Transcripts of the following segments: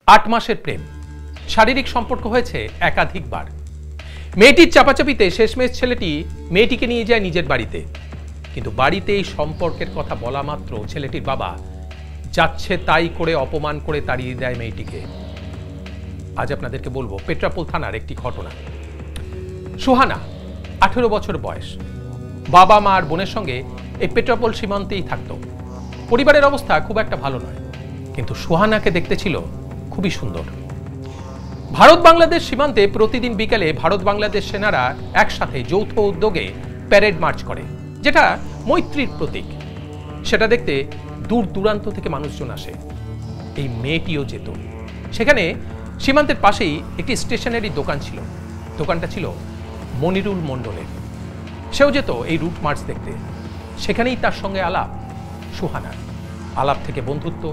8 মাসের প্রেম, শারীরিক সম্পর্ক হয়েছে একাধিকবার। মেয়েটির চাপাচাপিতে শেষমেশ ছেলেটি মেয়েটিকে নিয়ে যায় নিজের বাড়িতে, কিন্তু বাড়িতে এই সম্পর্কের কথা বলা মাত্র ছেলেটির বাবা যাচ্ছে তাই করে অপমান করে তাড়িয়ে দেয় মেয়েটিকে। আজ আপনাদেরকে বলবো পেট্রাপোল থানার একটি ঘটনা। সুহানা 18 বছর বয়স, বাবা মা আর বোনের সঙ্গে এই পেট্রাপোল সীমান্তেই থাকত। পরিবারের অবস্থা খুব একটা ভালো নয়, কিন্তু সুহানাকে দেখতে ছিল খুবই সুন্দর। ভারত বাংলাদেশ সীমান্তে প্রতিদিন বিকেলে ভারত বাংলাদেশ সেনারা একসাথে যৌথ উদ্যোগে প্যারেড মার্চ করে, যেটা মৈত্রীর প্রতীক। সেটা দেখতে দূর দূরান্ত থেকে মানুষজন আসে। এই মেয়েটিও যেত সেখানে। সীমান্তের পাশেই একটি স্টেশনারি দোকান ছিল, দোকানটা ছিল মনিরুল মণ্ডলের। সেও যেত এই রুট মার্চ দেখতে। সেখানেই তার সঙ্গে আলাপ সুহানার। আলাপ থেকে বন্ধুত্ব,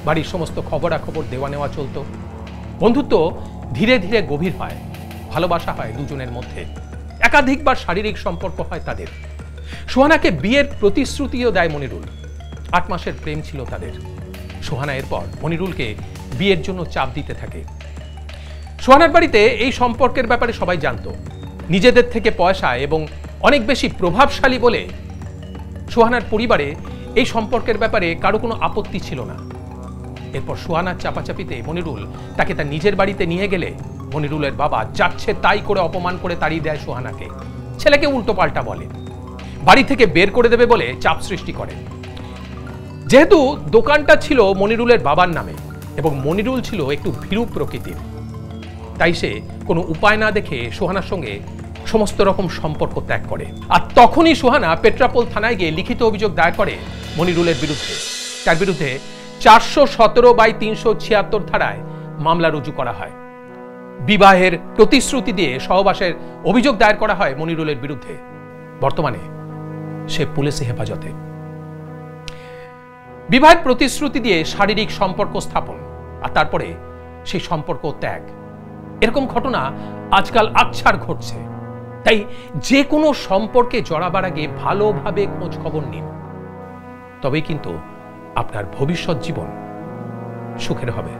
বাড়ির সমস্ত খবরাখবর দেওয়া নেওয়া চলত। বন্ধুত্ব ধীরে ধীরে গভীর হয়, ভালোবাসা হয় দুজনের মধ্যে। একাধিকবার শারীরিক সম্পর্ক হয় তাদের। সুহানাকে বিয়ের প্রতিশ্রুতিও দেয় মনিরুল। 8 মাসের প্রেম ছিল তাদের। সুহানা এরপর মনিরুলকে বিয়ের জন্য চাপ দিতে থাকে। সুহানার বাড়িতে এই সম্পর্কের ব্যাপারে সবাই জানত। নিজেদের থেকে পয়সা এবং অনেক বেশি প্রভাবশালী বলে সুহানার পরিবারে এই সম্পর্কের ব্যাপারে কারো কোনো আপত্তি ছিল না। এরপর সুহানার চাপাচাপিতে মনিরুল তাকে তার নিজের বাড়িতে নিয়ে গেলে মনিরুলের বাবা যাচ্ছে তাই করে অপমান করে তাড়িয়ে দেয় সুহানাকে। ছেলেকে উল্টো পাল্টা বলে, বাড়ি থেকে বের করে দেবে বলে চাপ সৃষ্টি করে। যেহেতু দোকানটা ছিল মনিরুলের বাবার নামে এবং মনিরুল ছিল একটু ভীরু প্রকৃতির, তাই সে কোনো উপায় না দেখে সুহানার সঙ্গে সমস্ত রকম সম্পর্ক ত্যাগ করে। আর তখনই সুহানা পেট্রাপোল থানায় গিয়ে লিখিত অভিযোগ দায়ের করে মনিরুলের বিরুদ্ধে। তার বিরুদ্ধে 417/376 ধারায় মামলা রুজু করা হয়। বিবাহের প্রতিশ্রুতি দিয়ে সহবাসের অভিযোগ দায়ের করা হয় মনিরুলের বিরুদ্ধে। বর্তমানে সে পুলিশি হেফাজতে। বিবাহের প্রতিশ্রুতি দিয়ে শারীরিক সম্পর্ক স্থাপন আর তারপরে সেই সম্পর্ক ত্যাগ, এরকম ঘটনা আজকাল আকছার ঘটছে। তাই যে কোনো সম্পর্কে জড়াবার আগে ভালোভাবে খোঁজ খবর নিন, তবেই কিন্তু আপনার ভবিষ্যৎ জীবন সুখের হবে।